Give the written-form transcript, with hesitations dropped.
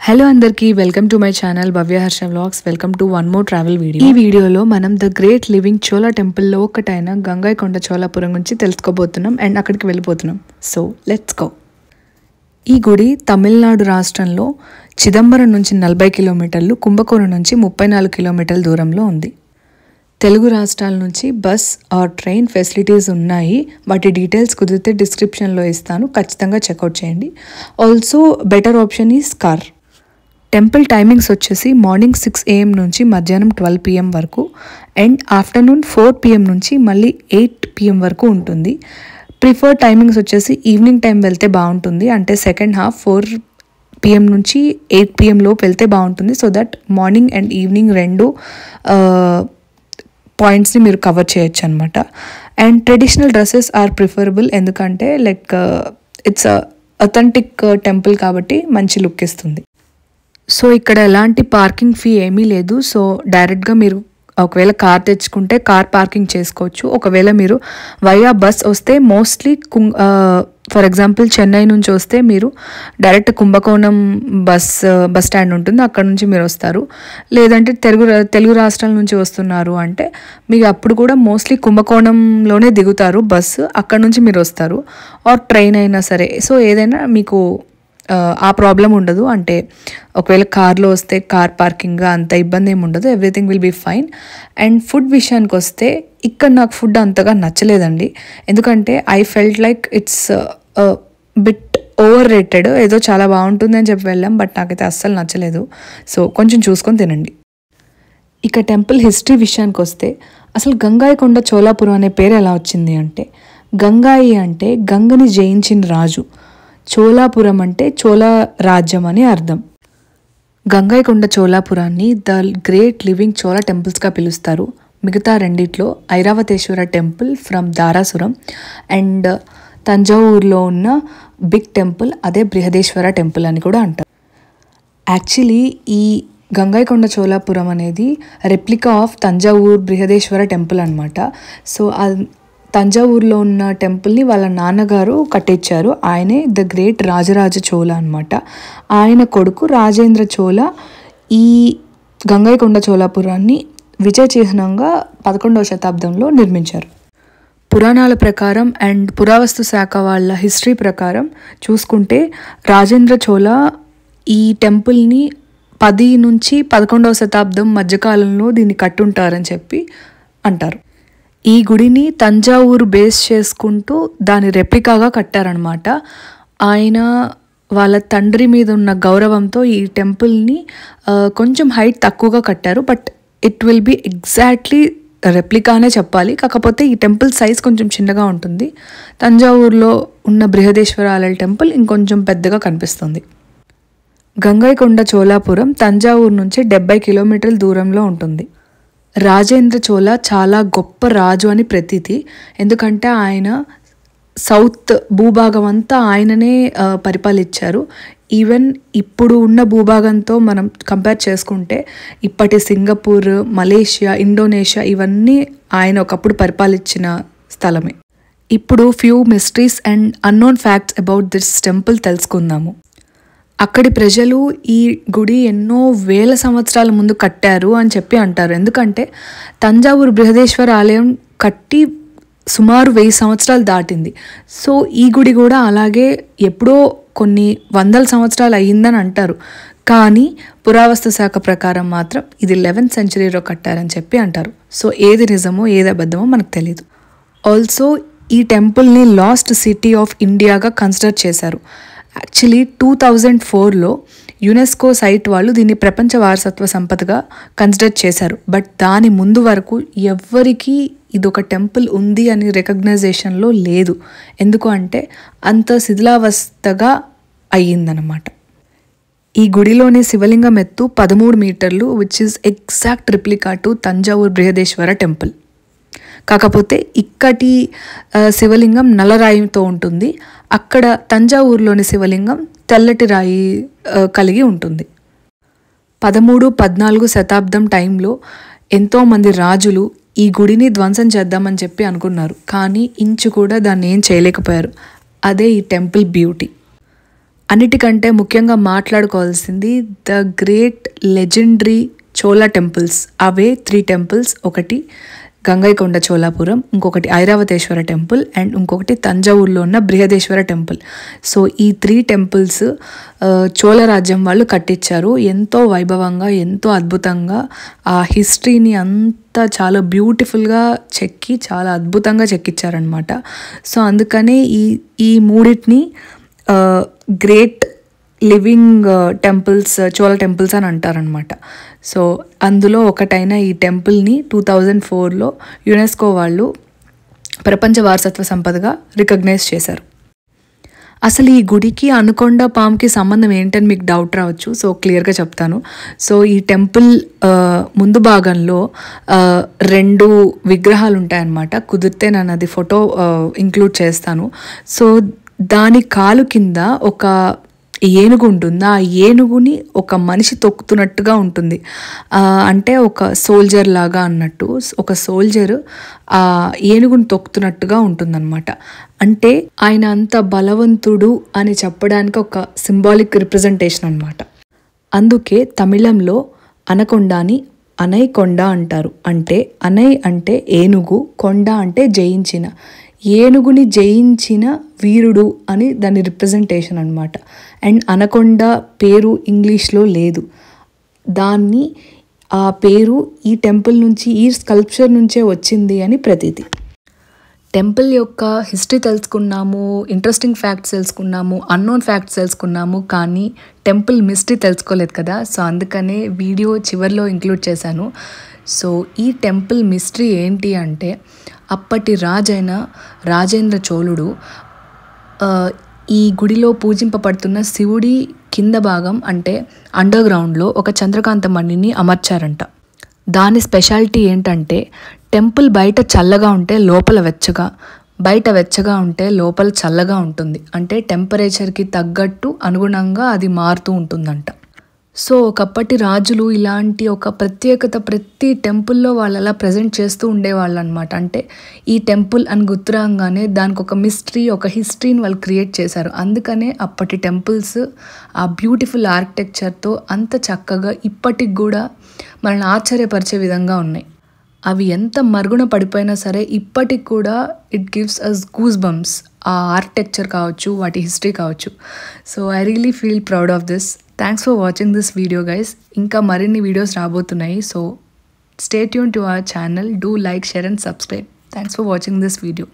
Hello అందరికీ welcome to my channel Bhavya Harsha vlogs. Welcome to one more travel video. ఈ వీడియోలో మనం the great living Chola టెంపుల్లో ఒకటైన గంగైకొండ చోళాపురం గురించి తెలుసుకోబోతున్నాం అండ్ అక్కడికి వెళ్ళిపోతున్నాం. So let's go. ఈ గుడి తమిళనాడు రాష్ట్రంలో చిదంబరం నుంచి 40 కిలోమీటర్లు, కుంభకోణం నుంచి 34 కిలోమీటర్ల దూరంలో ఉంది. తెలుగు రాష్ట్రాల నుంచి బస్ ఆర్ ట్రైన్ ఫెసిలిటీస్ ఉన్నాయి. వాటి డీటెయిల్స్ కుదిరితే డిస్క్రిప్షన్లో ఇస్తాను, ఖచ్చితంగా చెక్అవుట్ చేయండి. Also better option is car. Temple timings వచ్చేసి మార్నింగ్ 6 AM నుంచి మధ్యాహ్నం 12 PM వరకు అండ్ ఆఫ్టర్నూన్ 4 PM నుంచి మళ్ళీ 8 PM వరకు ఉంటుంది. ప్రిఫర్ టైమింగ్స్ వచ్చేసి ఈవినింగ్ టైం వెళ్తే బాగుంటుంది, అంటే సెకండ్ హాఫ్ 4 PM నుంచి 8 PM లోపు వెళ్తే బాగుంటుంది. So that morning and evening రెండు పాయింట్స్ని మీరు కవర్ చేయొచ్చు అనమాట. And traditional dresses are preferable, ఎందుకంటే లైక్ ఇట్స్ అథెంటిక్ టెంపుల్ కాబట్టి మంచి లుక్ ఇస్తుంది. సో ఇక్కడ ఎలాంటి పార్కింగ్ ఫీ ఏమీ లేదు. సో డైరెక్ట్గా మీరు ఒకవేళ కార్ తెచ్చుకుంటే కార్ పార్కింగ్ చేసుకోవచ్చు. ఒకవేళ మీరు వయా బస్ వస్తే మోస్ట్లీ ఫర్ ఎగ్జాంపుల్ చెన్నై నుంచి వస్తే మీరు డైరెక్ట్ కుంభకోణం బస్ స్టాండ్ ఉంటుంది, అక్కడ నుంచి మీరు వస్తారు. లేదంటే తెలుగు రాష్ట్రాల నుంచి వస్తున్నారు అంటే మీకు అప్పుడు కూడా మోస్ట్లీ కుంభకోణంలోనే దిగుతారు బస్సు, అక్కడ నుంచి మీరు వస్తారు. ఆర్ ట్రైన్ అయినా సరే. సో ఏదైనా మీకు ఆ ప్రాబ్లం ఉండదు. అంటే ఒకవేళ కార్లో వస్తే కార్ పార్కింగ్ అంత ఇబ్బంది ఏమి ఉండదు, everything will be fine. And food విషయానికి వస్తే ఇక్కడ నాకు ఫుడ్ అంతగా నచ్చలేదండి, ఎందుకంటే I felt like it's bit overrated. ఏదో చాలా బాగుంటుంది అని చెప్పి వెళ్ళాం, బట్ నాకైతే అస్సలు నచ్చలేదు. సో కొంచెం చూసుకొని తినండి. ఇక టెంపుల్ హిస్టరీ విషయానికి వస్తే అసలు గంగైకొండ చోళాపురం అనే పేరు ఎలా వచ్చింది అంటే, గంగాయి అంటే గంగని జయించిన రాజు, చోళాపురం అంటే చోళా రాజ్యం అని అర్థం. గంగైకొండ చోళాపురాన్ని ద గ్రేట్ లివింగ్ చోళా టెంపుల్స్గా పిలుస్తారు. మిగతా రెండిట్లో Airavatesvara temple from Darasuram and తంజావూరులో ఉన్న బిగ్ టెంపుల్ అదే బృహదేశ్వర టెంపుల్ అని కూడా అంటారు. యాక్చువల్లీ ఈ గంగైకొండ చోళాపురం అనేది replica of Thanjavur Brihadeeswara temple అనమాట. సో తంజావూరులో ఉన్న టెంపుల్ని వాళ్ళ నాన్నగారు కట్టించారు. ఆయనే ద గ్రేట్ రాజరాజ చోళ అనమాట. ఆయన కొడుకు రాజేంద్ర చోళ ఈ గంగైకొండ చోళాపురాన్ని విజయ చిహ్నంగా 11వ శతాబ్దంలో నిర్మించారు. పురాణాల ప్రకారం అండ్ పురావస్తు శాఖ వాళ్ళ హిస్టరీ ప్రకారం చూసుకుంటే రాజేంద్ర చోళ ఈ టెంపుల్ని 10 నుంచి 11వ శతాబ్దం మధ్యకాలంలో దీన్ని కట్టుంటారని చెప్పి అంటారు. ఈ గుడిని తంజావూరు బేస్ చేసుకుంటూ దాని రెప్లికాగా కట్టారనమాట. ఆయన వాళ్ళ తండ్రి మీద ఉన్న గౌరవంతో ఈ టెంపుల్ని కొంచెం హైట్ తక్కువగా కట్టారు, but it will be exactly రెప్లికానే చెప్పాలి. కాకపోతే ఈ టెంపుల్ సైజ్ కొంచెం చిన్నగా ఉంటుంది. తంజావూరులో ఉన్న బృహదేశ్వరాల టెంపుల్ ఇంకొంచెం పెద్దగా కనిపిస్తుంది. గంగైకొండ చోళాపురం తంజావూరు నుంచి 70 కిలోమీటర్ల దూరంలో ఉంటుంది. రాజేంద్ర చోళ చాలా గొప్ప రాజు అని ప్రతీతి, ఎందుకంటే ఆయన సౌత్ భూభాగం అంతా ఆయననే పరిపాలించారు. ఈవెన్ ఇప్పుడు ఉన్న భూభాగంతో మనం కంపేర్ చేసుకుంటే ఇప్పటి సింగపూర్, మలేషియా, ఇండోనేషియా ఇవన్నీ ఆయన ఒకప్పుడు పరిపాలించిన స్థలమే. ఇప్పుడు few mysteries and unknown facts about this temple తెలుసుకుందాము. అక్కడి ప్రజలు ఈ గుడి ఎన్నో వేల సంవత్సరాల ముందు కట్టారు అని చెప్పి అంటారు, ఎందుకంటే తంజావూరు బృహదేశ్వర ఆలయం కట్టి సుమారు 1000 సంవత్సరాలు దాటింది. సో ఈ గుడి కూడా అలాగే ఎప్పుడో కొన్ని వందల సంవత్సరాలు అయ్యిందని అంటారు, కానీ పురావస్తు శాఖ ప్రకారం మాత్రం ఇది 11th centuryలో కట్టారని చెప్పి అంటారు. సో ఏది నిజమో ఏది అబద్ధమో మనకు తెలియదు. ఆల్సో ఈ టెంపుల్ని లాస్ట్ సిటీ ఆఫ్ ఇండియాగా కన్సిడర్ చేశారు. యాక్చువల్లీ 2004లో యునెస్కో సైట్ వాళ్ళు దీన్ని ప్రపంచ వారసత్వ సంపదగా కన్సిడర్ చేశారు, బట్ దాని ముందు వరకు ఎవ్వరికీ ఇదొక టెంపుల్ ఉంది అని రికగ్నైజేషన్లో లేదు. ఎందుకు అంటే అంత శిథిలావస్థగా అయ్యిందనమాట. ఈ గుడిలోని శివలింగం ఎత్తు 13 మీటర్లు, which is exact replica to Thanjavur Brihadeeswara temple. కాకపోతే ఇక్కడి శివలింగం నల్లరాయితో ఉంటుంది, అక్కడ తంజావూరులోని శివలింగం తెల్లటి రాయి కలిగి ఉంటుంది. 13-14 శతాబ్దం టైంలో ఎంతోమంది రాజులు ఈ గుడిని ధ్వంసం చేద్దామని చెప్పి అనుకున్నారు, కానీ ఇంచు కూడా దాన్ని ఏం చేయలేకపోయారు. అదే ఈ టెంపుల్ బ్యూటీ. అన్నిటికంటే ముఖ్యంగా మాట్లాడుకోవాల్సింది the great legendary Chola temples. అవే 3 టెంపుల్స్. ఒకటి గంగైకొండ చోళాపురం, ఇంకొకటి ఐరావతేశ్వర టెంపుల్ అండ్ ఇంకొకటి తంజావూరులో ఉన్న బృహదేశ్వర టెంపుల్. సో ఈ 3 టెంపుల్స్ చోళ రాజ్యం వాళ్ళు కట్టించారు. ఎంతో వైభవంగా, ఎంతో అద్భుతంగా ఆ హిస్టరీని అంతా చాలా బ్యూటిఫుల్గా చెక్కి చాలా అద్భుతంగా చెక్కిచ్చారనమాట. సో అందుకనే ఈ మూడింటిని great living temples, Chola temples అని అంటారనమాట. సో అందులో ఒకటైన ఈ టెంపుల్ని 2004లో యునెస్కో వాళ్ళు ప్రపంచ వారసత్వ సంపదగా రికగ్నైజ్ చేశారు. అసలు ఈ గుడికి అనకొండ పాముకి సంబంధం ఏంటని మీకు డౌట్ రావచ్చు. సో క్లియర్గా చెప్తాను. సో ఈ టెంపుల్ ముందు భాగంలో 2 విగ్రహాలు ఉంటాయన్నమాట. కుదిరితే నేను అది ఫోటో ఇంక్లూడ్ చేస్తాను. సో దాని కాలు కింద ఒక ఏనుగు ఉంటుంది. ఆ ఏనుగుని ఒక మనిషి తొక్కుతున్నట్టుగా ఉంటుంది. అంటే ఒక సోల్జర్ లాగా అన్నట్టు ఒక సోల్జర్ ఆ ఏనుగుని తొక్కుతున్నట్టుగా ఉంటుందన్నమాట. అంటే ఆయన అంత బలవంతుడు అని చెప్పడానికి ఒక సింబాలిక్ రిప్రజెంటేషన్ అనమాట. అందుకే తమిళంలో అనకొండని అనైకొండ అంటారు. అంటే అనై అంటే ఏనుగు, కొండ అంటే జయించిన, ఏనుగుని జయించిన వీరుడు అని దాని రిప్రజెంటేషన్ అనమాట. అండ్ అనకొండ పేరు ఇంగ్లీష్లో లేదు. దాన్ని ఆ పేరు ఈ టెంపుల్ నుంచి, ఈ స్కల్ప్చర్ నుంచే వచ్చింది అని ప్రతీతి. టెంపుల్ యొక్క హిస్టరీ తెలుసుకున్నాము, ఇంట్రెస్టింగ్ ఫ్యాక్ట్స్ తెలుసుకున్నాము, అన్నోన్ ఫ్యాక్ట్స్ తెలుసుకున్నాము, కానీ టెంపుల్ మిస్టరీ తెలుసుకోలేదు కదా. సో అందుకనే వీడియో చివరిలో ఇంక్లూడ్ చేశాను. సో ఈ టెంపుల్ మిస్టరీ ఏంటి అంటే, అప్పటి రాజైన రాజేంద్ర చోళుడు ఈ గుడిలో పూజింపబడుతున్న శివుడి కింద భాగం అంటే అండర్ గ్రౌండ్లో ఒక చంద్రకాంత మణిని అమర్చారంట. దాని స్పెషాలిటీ ఏంటంటే టెంపుల్ బయట చల్లగా ఉంటే లోపల వెచ్చగా, బయట వెచ్చగా ఉంటే లోపల చల్లగా ఉంటుంది. అంటే టెంపరేచర్కి తగ్గట్టు అనుగుణంగా అది మారుతూ ఉంటుందంట. సో ఒకప్పటి రాజులు ఇలాంటి ఒక ప్రత్యేకత ప్రతి టెంపుల్లో వాళ్ళు అలా ప్రజెంట్ చేస్తూ ఉండేవాళ్ళు అనమాట. అంటే ఈ టెంపుల్ అని గుర్తురాగానే దానికి ఒక మిస్టరీ, ఒక హిస్టరీని వాళ్ళు క్రియేట్ చేశారు. అందుకనే అప్పటి టెంపుల్స్ ఆ బ్యూటిఫుల్ ఆర్కిటెక్చర్తో అంత చక్కగా ఇప్పటికి కూడా మనల్ని ఆశ్చర్యపరిచే విధంగా ఉన్నాయి. అవి ఎంత మరుగున పడిపోయినా సరే ఇప్పటికి కూడా it gives us goosebumps. ఆ ఆర్కిటెక్చర్ కావచ్చు, వాటి హిస్టరీ కావచ్చు. So I really feel proud of this. Thanks for watching this video guys. ఇంకా మరిన్ని వీడియోస్ రాబోతున్నాయి. So stay tune to our channel. Do like, share and subscribe. Thanks for watching this video.